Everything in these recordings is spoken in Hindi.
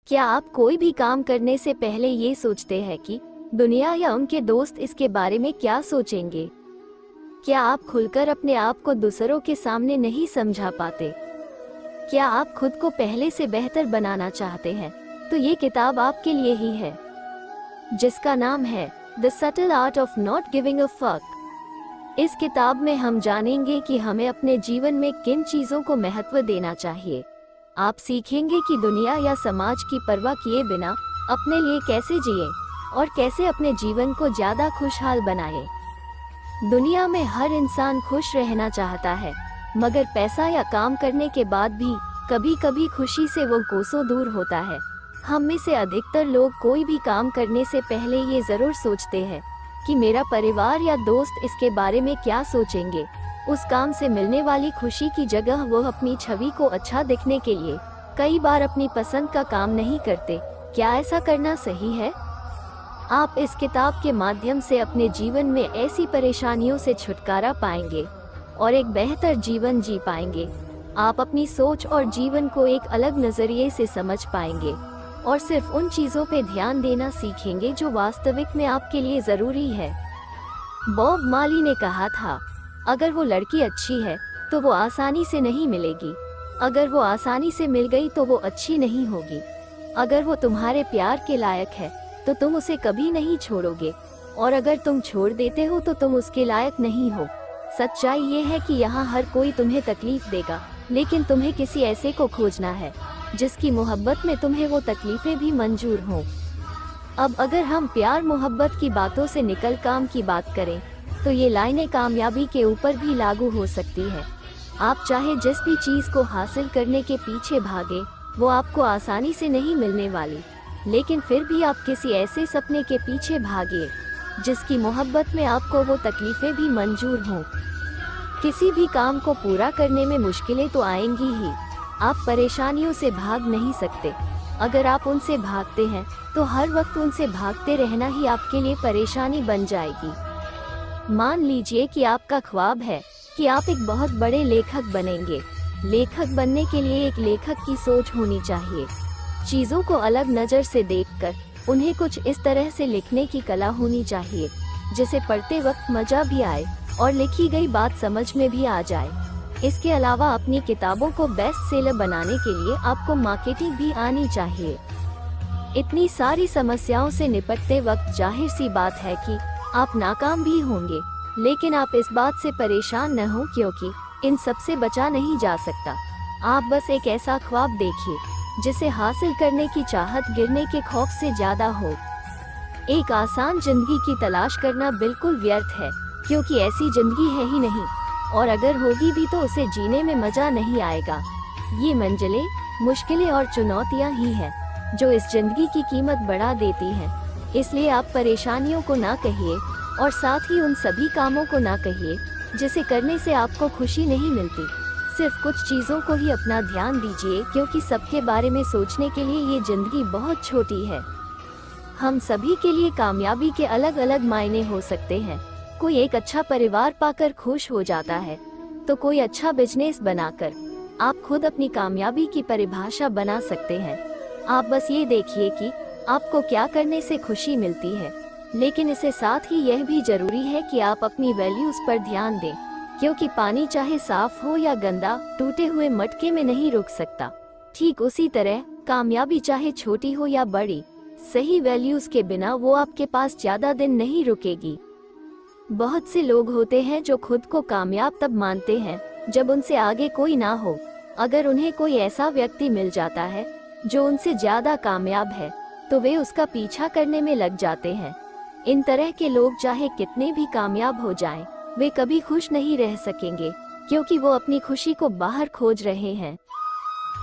क्या आप कोई भी काम करने से पहले ये सोचते हैं कि दुनिया या उनके दोस्त इसके बारे में क्या सोचेंगे? क्या आप खुलकर अपने आप को दूसरों के सामने नहीं समझा पाते? क्या आप खुद को पहले से बेहतर बनाना चाहते हैं? तो ये किताब आपके लिए ही है, जिसका नाम है the subtle art of not giving a fuck. इस किताब में हम जानेंगे कि हमें अपने जीवन में किन चीजों को महत्व देना चाहिए। आप सीखेंगे कि दुनिया या समाज की परवाह किए बिना अपने लिए कैसे जिए और कैसे अपने जीवन को ज्यादा खुशहाल बनाए। दुनिया में हर इंसान खुश रहना चाहता है, मगर पैसा या काम करने के बाद भी कभी कभी खुशी से वो कोसों दूर होता है। हम में से अधिकतर लोग कोई भी काम करने से पहले ये जरूर सोचते हैं कि मेरा परिवार या दोस्त इसके बारे में क्या सोचेंगे। उस काम से मिलने वाली खुशी की जगह वो अपनी छवि को अच्छा दिखने के लिए कई बार अपनी पसंद का काम नहीं करते। क्या ऐसा करना सही है? आप इस किताब के माध्यम से अपने जीवन में ऐसी परेशानियों से छुटकारा पाएंगे और एक बेहतर जीवन जी पाएंगे। आप अपनी सोच और जीवन को एक अलग नजरिए से समझ पाएंगे और सिर्फ उन चीजों पे ध्यान देना सीखेंगे जो वास्तविक में आपके लिए जरूरी है। बॉब मार्ली ने कहा था, अगर वो लड़की अच्छी है तो वो आसानी से नहीं मिलेगी। अगर वो आसानी से मिल गई तो वो अच्छी नहीं होगी। अगर वो तुम्हारे प्यार के लायक है तो तुम उसे कभी नहीं छोड़ोगे, और अगर तुम छोड़ देते हो तो तुम उसके लायक नहीं हो। सच्चाई ये है कि यहाँ हर कोई तुम्हें तकलीफ देगा, लेकिन तुम्हें किसी ऐसे को खोजना है जिसकी मोहब्बत में तुम्हें वो तकलीफें भी मंजूर हों। अब अगर हम प्यार मोहब्बत की बातों से निकल काम की बात करें तो ये लाइनें कामयाबी के ऊपर भी लागू हो सकती है। आप चाहे जिस भी चीज को हासिल करने के पीछे भागे, वो आपको आसानी से नहीं मिलने वाली, लेकिन फिर भी आप किसी ऐसे सपने के पीछे भागिए जिसकी मोहब्बत में आपको वो तकलीफें भी मंजूर हों। किसी भी काम को पूरा करने में मुश्किलें तो आएंगी ही। आप परेशानियों से भाग नहीं सकते। अगर आप उनसे भागते हैं तो हर वक्त उनसे भागते रहना ही आपके लिए परेशानी बन जाएगी। मान लीजिए कि आपका ख्वाब है कि आप एक बहुत बड़े लेखक बनेंगे। लेखक बनने के लिए एक लेखक की सोच होनी चाहिए। चीजों को अलग नजर से देखकर उन्हें कुछ इस तरह से लिखने की कला होनी चाहिए जिसे पढ़ते वक्त मजा भी आए और लिखी गई बात समझ में भी आ जाए। इसके अलावा अपनी किताबों को बेस्ट सेलर बनाने के लिए आपको मार्केटिंग भी आनी चाहिए। इतनी सारी समस्याओं से निपटते वक्त जाहिर सी बात है कि आप नाकाम भी होंगे, लेकिन आप इस बात से परेशान न हो, क्योंकि इन सब से बचा नहीं जा सकता। आप बस एक ऐसा ख्वाब देखिए जिसे हासिल करने की चाहत गिरने के खौफ से ज्यादा हो। एक आसान जिंदगी की तलाश करना बिल्कुल व्यर्थ है, क्योंकि ऐसी जिंदगी है ही नहीं, और अगर होगी भी तो उसे जीने में मजा नहीं आएगा। ये मंजिलें, मुश्किलें और चुनौतियाँ ही हैं जो इस जिंदगी की कीमत बढ़ा देती हैं। इसलिए आप परेशानियों को ना कहिए और साथ ही उन सभी कामों को ना कहिए जिसे करने से आपको खुशी नहीं मिलती। सिर्फ कुछ चीजों को ही अपना ध्यान दीजिए, क्योंकि सबके बारे में सोचने के लिए ये जिंदगी बहुत छोटी है। हम सभी के लिए कामयाबी के अलग अलग मायने हो सकते हैं। कोई एक अच्छा परिवार पाकर खुश हो जाता है, तो कोई अच्छा बिजनेस बनाकर। आप खुद अपनी कामयाबी की परिभाषा बना सकते हैं। आप बस ये देखिए कि आपको क्या करने से खुशी मिलती है, लेकिन इसके साथ ही यह भी जरूरी है कि आप अपनी वैल्यूज पर ध्यान दें, क्योंकि पानी चाहे साफ हो या गंदा, टूटे हुए मटके में नहीं रुक सकता। ठीक उसी तरह कामयाबी चाहे छोटी हो या बड़ी, सही वैल्यूज के बिना वो आपके पास ज्यादा दिन नहीं रुकेगी। बहुत से लोग होते हैं जो खुद को कामयाब तब मानते हैं जब उनसे आगे कोई ना हो। अगर उन्हें कोई ऐसा व्यक्ति मिल जाता है जो उनसे ज्यादा कामयाब है, तो वे उसका पीछा करने में लग जाते हैं। इन तरह के लोग चाहे कितने भी कामयाब हो जाएं, वे कभी खुश नहीं रह सकेंगे, क्योंकि वो अपनी खुशी को बाहर खोज रहे हैं।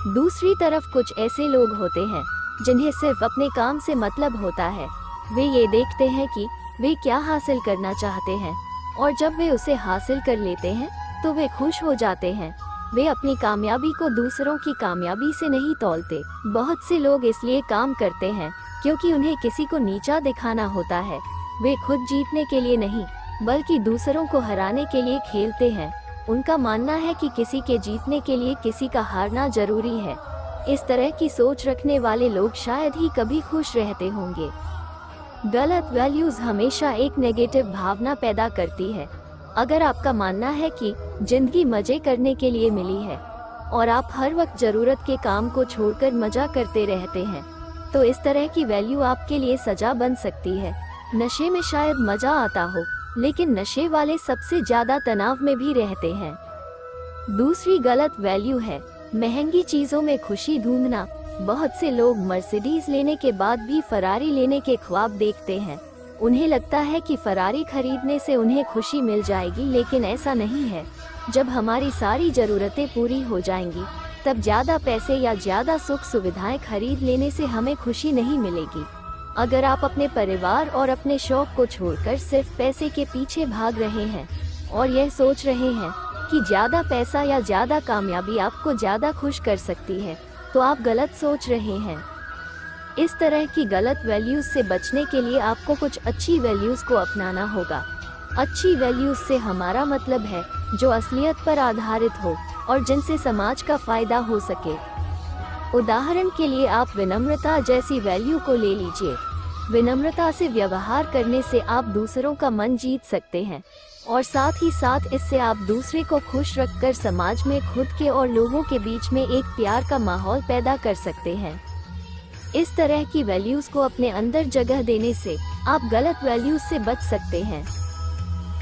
दूसरी तरफ कुछ ऐसे लोग होते हैं जिन्हें सिर्फ अपने काम से मतलब होता है। वे ये देखते हैं कि वे क्या हासिल करना चाहते हैं, और जब वे उसे हासिल कर लेते हैं तो वे खुश हो जाते हैं। वे अपनी कामयाबी को दूसरों की कामयाबी से नहीं तौलते। बहुत से लोग इसलिए काम करते हैं क्योंकि उन्हें किसी को नीचा दिखाना होता है। वे खुद जीतने के लिए नहीं, बल्कि दूसरों को हराने के लिए खेलते हैं। उनका मानना है कि किसी के जीतने के लिए किसी का हारना जरूरी है। इस तरह की सोच रखने वाले लोग शायद ही कभी खुश रहते होंगे। गलत वैल्यूज हमेशा एक नेगेटिव भावना पैदा करती है। अगर आपका मानना है कि जिंदगी मजे करने के लिए मिली है और आप हर वक्त जरूरत के काम को छोड़कर मजा करते रहते हैं, तो इस तरह की वैल्यू आपके लिए सजा बन सकती है। नशे में शायद मजा आता हो, लेकिन नशे वाले सबसे ज्यादा तनाव में भी रहते हैं। दूसरी गलत वैल्यू है महंगी चीजों में खुशी ढूंढना। बहुत से लोग मर्सिडीज लेने के बाद भी फरारी लेने के ख्वाब देखते हैं। उन्हें लगता है कि फरारी खरीदने से उन्हें खुशी मिल जाएगी, लेकिन ऐसा नहीं है। जब हमारी सारी जरूरतें पूरी हो जाएंगी, तब ज्यादा पैसे या ज्यादा सुख सुविधाएं खरीद लेने से हमें खुशी नहीं मिलेगी। अगर आप अपने परिवार और अपने शौक को छोड़कर सिर्फ पैसे के पीछे भाग रहे हैं और यह सोच रहे हैं कि ज्यादा पैसा या ज्यादा कामयाबी आपको ज्यादा खुश कर सकती है, तो आप गलत सोच रहे हैं। इस तरह की गलत वैल्यूज से बचने के लिए आपको कुछ अच्छी वैल्यूज को अपनाना होगा। अच्छी वैल्यूज से हमारा मतलब है जो असलियत पर आधारित हो और जिनसे समाज का फायदा हो सके। उदाहरण के लिए आप विनम्रता जैसी वैल्यू को ले लीजिए। विनम्रता से व्यवहार करने से आप दूसरों का मन जीत सकते हैं और साथ ही साथ इससे आप दूसरे को खुश रखकर समाज में खुद के और लोगों के बीच में एक प्यार का माहौल पैदा कर सकते हैं। इस तरह की वैल्यूज को अपने अंदर जगह देने से आप गलत वैल्यूज से बच सकते हैं।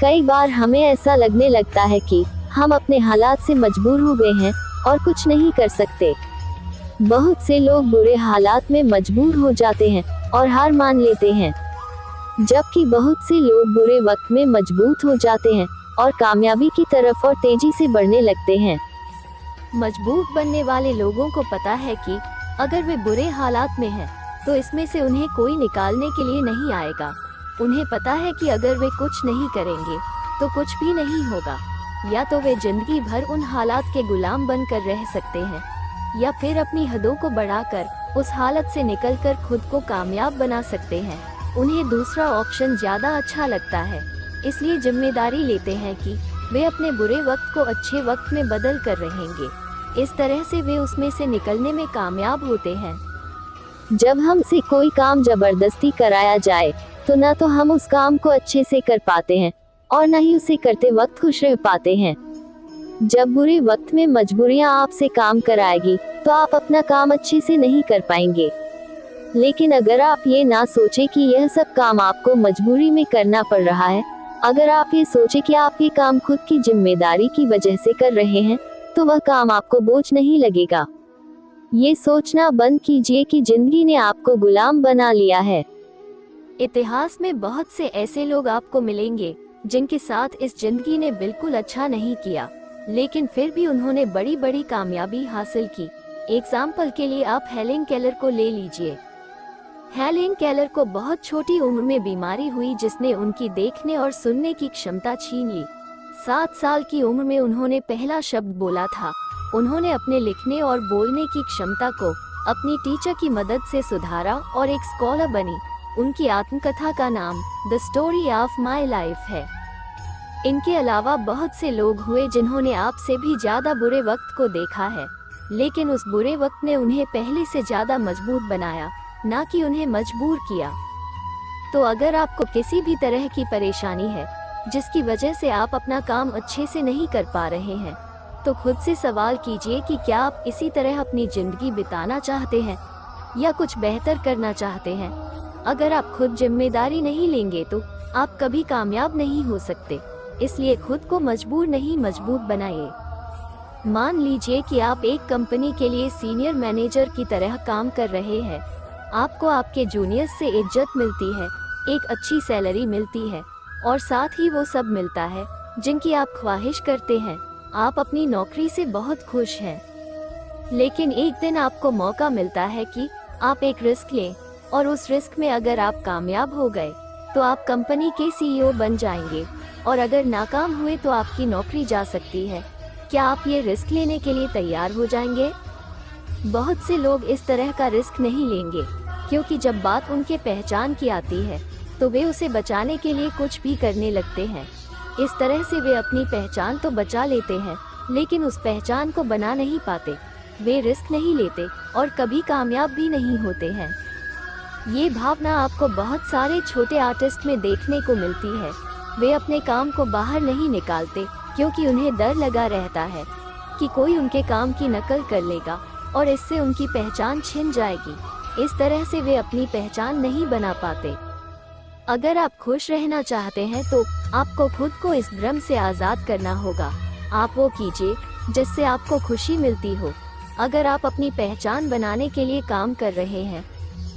कई बार हमें ऐसा लगने लगता है कि हम अपने हालात से मजबूर हो गए हैं और कुछ नहीं कर सकते। बहुत से लोग बुरे हालात में मजबूर हो जाते हैं और हार मान लेते हैं, जबकि बहुत से लोग बुरे वक्त में मजबूत हो जाते हैं और कामयाबी की तरफ और तेजी से बढ़ने लगते हैं। मजबूत बनने वाले लोगों को पता है कि अगर वे बुरे हालात में हैं, तो इसमें से उन्हें कोई निकालने के लिए नहीं आएगा। उन्हें पता है कि अगर वे कुछ नहीं करेंगे तो कुछ भी नहीं होगा। या तो वे जिंदगी भर उन हालात के गुलाम बनकर रह सकते हैं, या फिर अपनी हदों को बढ़ाकर उस हालत से निकलकर खुद को कामयाब बना सकते हैं। उन्हें दूसरा ऑप्शन ज्यादा अच्छा लगता है, इसलिए जिम्मेदारी लेते हैं कि वे अपने बुरे वक्त को अच्छे वक्त में बदल कर रहेंगे। इस तरह से वे उसमें से निकलने में कामयाब होते हैं। जब हमसे कोई काम जबरदस्ती कराया जाए, तो न तो हम उस काम को अच्छे से कर पाते हैं और न ही उसे करते वक्त खुश रह पाते हैं। जब बुरे वक्त में मजबूरियां आपसे काम कराएगी, तो आप अपना काम अच्छे से नहीं कर पाएंगे। लेकिन अगर आप ये ना सोचे कि यह सब काम आपको मजबूरी में करना पड़ रहा है, अगर आप ये सोचे कि आप ये काम खुद की जिम्मेदारी की वजह से कर रहे हैं, तो वह काम आपको बोझ नहीं लगेगा। ये सोचना बंद कीजिए कि जिंदगी ने आपको गुलाम बना लिया है। इतिहास में बहुत से ऐसे लोग आपको मिलेंगे जिनके साथ इस जिंदगी ने बिल्कुल अच्छा नहीं किया, लेकिन फिर भी उन्होंने बड़ी बड़ी कामयाबी हासिल की। एग्जाम्पल के लिए आप हेलेन केलर को ले लीजिए। हेलेन केलर को बहुत छोटी उम्र में बीमारी हुई जिसने उनकी देखने और सुनने की क्षमता छीन ली। 7 साल की उम्र में उन्होंने पहला शब्द बोला था। उन्होंने अपने लिखने और बोलने की क्षमता को अपनी टीचर की मदद से सुधारा और एक स्कॉलर बनी। उनकी आत्मकथा का नाम the story of my life है। इनके अलावा बहुत से लोग हुए जिन्होंने आपसे भी ज्यादा बुरे वक्त को देखा है, लेकिन उस बुरे वक्त ने उन्हें पहले से ज्यादा मजबूत बनाया, ना कि उन्हें मजबूर किया। तो अगर आपको किसी भी तरह की परेशानी है जिसकी वजह से आप अपना काम अच्छे से नहीं कर पा रहे हैं, तो खुद से सवाल कीजिए कि क्या आप इसी तरह अपनी जिंदगी बिताना चाहते हैं या कुछ बेहतर करना चाहते हैं। अगर आप खुद जिम्मेदारी नहीं लेंगे तो आप कभी कामयाब नहीं हो सकते। इसलिए खुद को मजबूर नहीं, मजबूत बनाइए। मान लीजिए कि आप एक कंपनी के लिए सीनियर मैनेजर की तरह काम कर रहे हैं। आपको आपके जूनियर्स से इज्जत मिलती है, एक अच्छी सैलरी मिलती है और साथ ही वो सब मिलता है जिनकी आप ख्वाहिश करते हैं। आप अपनी नौकरी से बहुत खुश हैं, लेकिन एक दिन आपको मौका मिलता है कि आप एक रिस्क लें और उस रिस्क में अगर आप कामयाब हो गए तो आप कंपनी के सीईओ बन जाएंगे, और अगर नाकाम हुए तो आपकी नौकरी जा सकती है। क्या आप ये रिस्क लेने के लिए तैयार हो जाएंगे? बहुत से लोग इस तरह का रिस्क नहीं लेंगे, क्योंकि जब बात उनके पहचान की आती है तो वे उसे बचाने के लिए कुछ भी करने लगते हैं। इस तरह से वे अपनी पहचान तो बचा लेते हैं, लेकिन उस पहचान को बना नहीं पाते। वे रिस्क नहीं लेते और कभी कामयाब भी नहीं होते हैं। ये भावना आपको बहुत सारे छोटे आर्टिस्ट में देखने को मिलती है। वे अपने काम को बाहर नहीं निकालते क्योंकि उन्हें डर लगा रहता है कि कोई उनके काम की नकल कर लेगा और इससे उनकी पहचान छिन जाएगी। इस तरह से वे अपनी पहचान नहीं बना पाते। अगर आप खुश रहना चाहते हैं तो आपको खुद को इस भ्रम से आज़ाद करना होगा। आप वो कीजिए जिससे आपको खुशी मिलती हो। अगर आप अपनी पहचान बनाने के लिए काम कर रहे हैं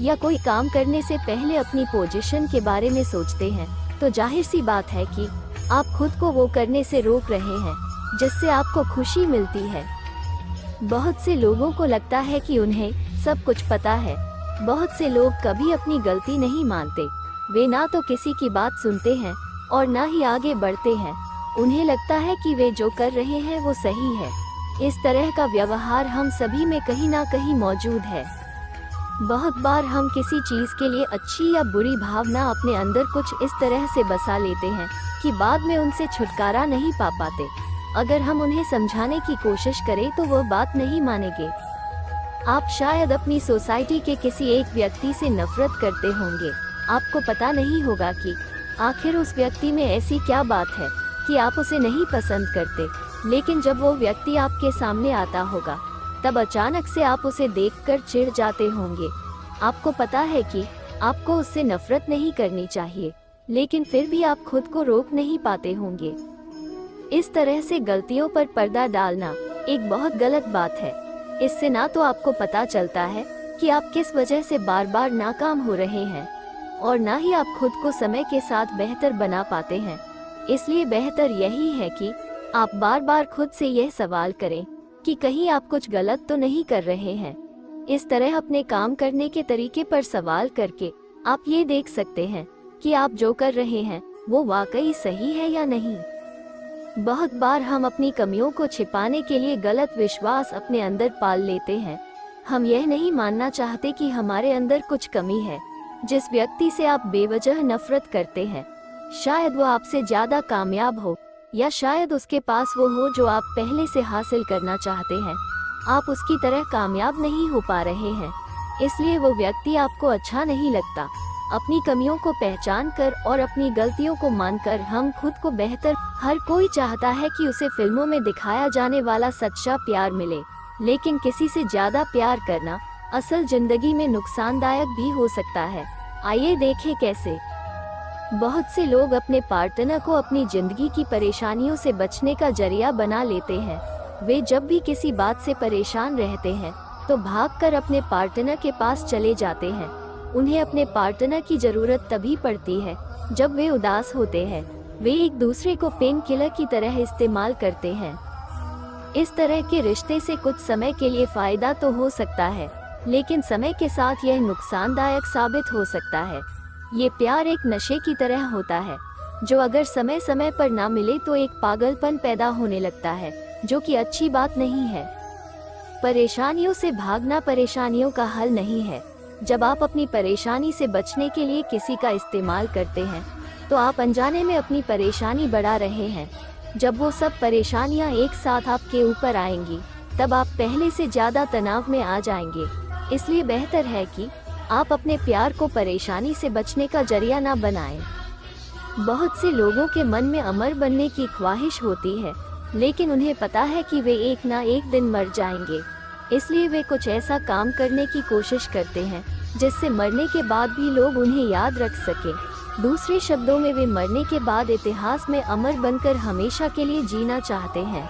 या कोई काम करने से पहले अपनी पोजीशन के बारे में सोचते हैं, तो जाहिर सी बात है कि आप खुद को वो करने से रोक रहे हैं जिससे आपको खुशी मिलती है। बहुत से लोगों को लगता है कि उन्हें सब कुछ पता है। बहुत से लोग कभी अपनी गलती नहीं मानते। वे ना तो किसी की बात सुनते हैं और ना ही आगे बढ़ते हैं। उन्हें लगता है कि वे जो कर रहे हैं वो सही है। इस तरह का व्यवहार हम सभी में कहीं ना कहीं मौजूद है। बहुत बार हम किसी चीज के लिए अच्छी या बुरी भावना अपने अंदर कुछ इस तरह से बसा लेते हैं कि बाद में उनसे छुटकारा नहीं पा पाते। अगर हम उन्हें समझाने की कोशिश करें तो वह बात नहीं मानेंगे। आप शायद अपनी सोसाइटी के किसी एक व्यक्ति से नफरत करते होंगे। आपको पता नहीं होगा कि आखिर उस व्यक्ति में ऐसी क्या बात है कि आप उसे नहीं पसंद करते, लेकिन जब वो व्यक्ति आपके सामने आता होगा तब अचानक से आप उसे देखकर चिढ़ जाते होंगे। आपको पता है कि आपको उससे नफरत नहीं करनी चाहिए, लेकिन फिर भी आप खुद को रोक नहीं पाते होंगे। इस तरह से गलतियों पर पर्दा डालना एक बहुत गलत बात है। इससे ना तो आपको पता चलता है कि आप किस वजह से बार बार नाकाम हो रहे हैं और ना ही आप खुद को समय के साथ बेहतर बना पाते हैं। इसलिए बेहतर यही है कि आप बार बार खुद से यह सवाल करें कि कहीं आप कुछ गलत तो नहीं कर रहे हैं। इस तरह अपने काम करने के तरीके पर सवाल करके आप ये देख सकते हैं कि आप जो कर रहे हैं वो वाकई सही है या नहीं। बहुत बार हम अपनी कमियों को छिपाने के लिए गलत विश्वास अपने अंदर पाल लेते हैं। हम यह नहीं मानना चाहते कि हमारे अंदर कुछ कमी है। जिस व्यक्ति से आप बेवजह नफरत करते हैं, शायद वो आपसे ज्यादा कामयाब हो या शायद उसके पास वो हो जो आप पहले से हासिल करना चाहते हैं। आप उसकी तरह कामयाब नहीं हो पा रहे हैं, इसलिए वो व्यक्ति आपको अच्छा नहीं लगता। अपनी कमियों को पहचान कर और अपनी गलतियों को मानकर हम खुद को बेहतर। हर कोई चाहता है कि उसे फिल्मों में दिखाया जाने वाला सच्चा प्यार मिले, लेकिन किसी से ज्यादा प्यार करना असल जिंदगी में नुकसानदायक भी हो सकता है। आइए देखें कैसे। बहुत से लोग अपने पार्टनर को अपनी जिंदगी की परेशानियों से बचने का जरिया बना लेते हैं। वे जब भी किसी बात से परेशान रहते हैं तो भागकर अपने पार्टनर के पास चले जाते हैं। उन्हें अपने पार्टनर की जरूरत तभी पड़ती है जब वे उदास होते हैं। वे एक दूसरे को पेन किलर की तरह इस्तेमाल करते हैं। इस तरह के रिश्ते से कुछ समय के लिए फायदा तो हो सकता है, लेकिन समय के साथ यह नुकसानदायक साबित हो सकता है। ये प्यार एक नशे की तरह होता है जो अगर समय समय पर ना मिले तो एक पागलपन पैदा होने लगता है, जो कि अच्छी बात नहीं है। परेशानियों से भागना परेशानियों का हल नहीं है। जब आप अपनी परेशानी से बचने के लिए किसी का इस्तेमाल करते हैं तो आप अनजाने में अपनी परेशानी बढ़ा रहे हैं। जब वो सब परेशानियां एक साथ आपके ऊपर आएंगी तब आप पहले से ज्यादा तनाव में आ जाएंगे। इसलिए बेहतर है कि आप अपने प्यार को परेशानी से बचने का जरिया ना बनाएं। बहुत से लोगों के मन में अमर बनने की ख्वाहिश होती है, लेकिन उन्हें पता है कि वे एक ना एक दिन मर जाएंगे। इसलिए वे कुछ ऐसा काम करने की कोशिश करते हैं जिससे मरने के बाद भी लोग उन्हें याद रख सके। दूसरे शब्दों में वे मरने के बाद इतिहास में अमर बनकर हमेशा के लिए जीना चाहते हैं।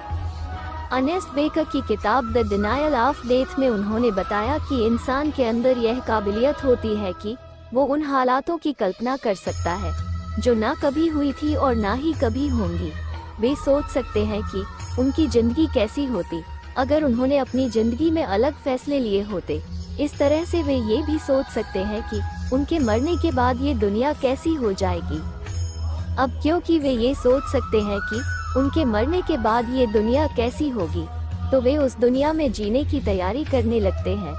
अर्नेस्ट बेकर की किताब द डिनायल ऑफ डेथ में उन्होंने बताया कि इंसान के अंदर यह काबिलियत होती है कि वो उन हालातों की कल्पना कर सकता है जो ना कभी हुई थी और ना ही कभी होंगी। वे सोच सकते हैं कि उनकी जिंदगी कैसी होती अगर उन्होंने अपनी जिंदगी में अलग फैसले लिए होते। इस तरह से वे ये भी सोच सकते हैं कि उनके मरने के बाद ये दुनिया कैसी हो जाएगी। अब क्योंकि वे ये सोच सकते हैं कि उनके मरने के बाद ये दुनिया कैसी होगी, तो वे उस दुनिया में जीने की तैयारी करने लगते हैं।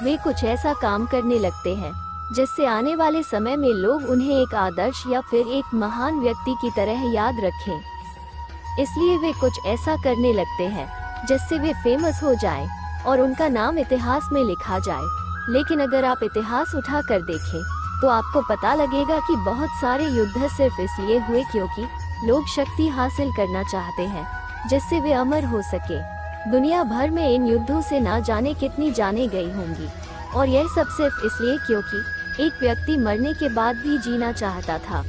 वे कुछ ऐसा काम करने लगते हैं जिससे आने वाले समय में लोग उन्हें एक आदर्श या फिर एक महान व्यक्ति की तरह याद रखें। इसलिए वे कुछ ऐसा करने लगते हैं जिससे वे फेमस हो जाएं। और उनका नाम इतिहास में लिखा जाए। लेकिन अगर आप इतिहास उठा कर देखें तो आपको पता लगेगा कि बहुत सारे युद्ध सिर्फ इसलिए हुए क्योंकि लोग शक्ति हासिल करना चाहते हैं जिससे वे अमर हो सके। दुनिया भर में इन युद्धों से ना जाने कितनी जाने गई होंगी, और यह सब सिर्फ इसलिए क्योंकि एक व्यक्ति मरने के बाद भी जीना चाहता था।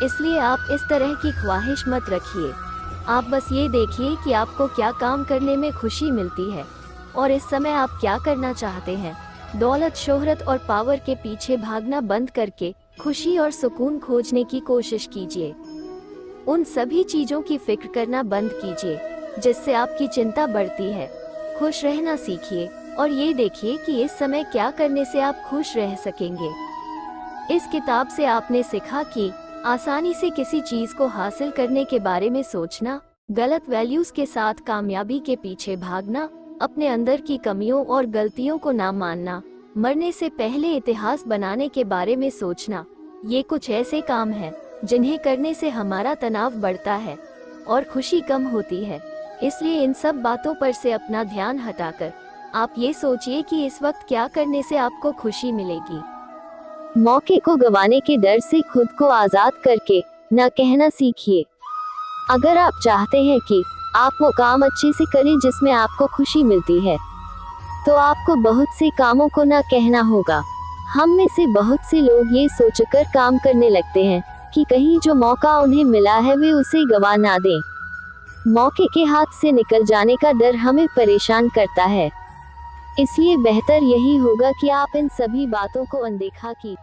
इसलिए आप इस तरह की ख्वाहिश मत रखिए। आप बस ये देखिए कि आपको क्या काम करने में खुशी मिलती है और इस समय आप क्या करना चाहते हैं। दौलत, शोहरत और पावर के पीछे भागना बंद करके खुशी और सुकून खोजने की कोशिश कीजिए। उन सभी चीजों की फिक्र करना बंद कीजिए जिससे आपकी चिंता बढ़ती है। खुश रहना सीखिए और ये देखिए कि इस समय क्या करने से आप खुश रह सकेंगे। इस किताब से आपने सीखा कि आसानी से किसी चीज को हासिल करने के बारे में सोचना, गलत वैल्यूज के साथ कामयाबी के पीछे भागना, अपने अंदर की कमियों और गलतियों को ना मानना, मरने से पहले इतिहास बनाने के बारे में सोचना, ये कुछ ऐसे काम हैं जिन्हें करने से हमारा तनाव बढ़ता है और खुशी कम होती है। इसलिए इन सब बातों पर से अपना ध्यान हटाकर आप ये सोचिए कि इस वक्त क्या करने से आपको खुशी मिलेगी। मौके को गंवाने के डर से खुद को आजाद करके न कहना सीखिए। अगर आप चाहते हैं कि आप वो काम अच्छे से करें जिसमें आपको खुशी मिलती है, तो आपको बहुत से कामों को न कहना होगा। हम में से बहुत से लोग ये सोचकर काम करने लगते हैं कि कहीं जो मौका उन्हें मिला है वे उसे गंवा ना दें। मौके के हाथ से निकल जाने का डर हमें परेशान करता है। इसलिए बेहतर यही होगा कि आप इन सभी बातों को अनदेखा कीजिए।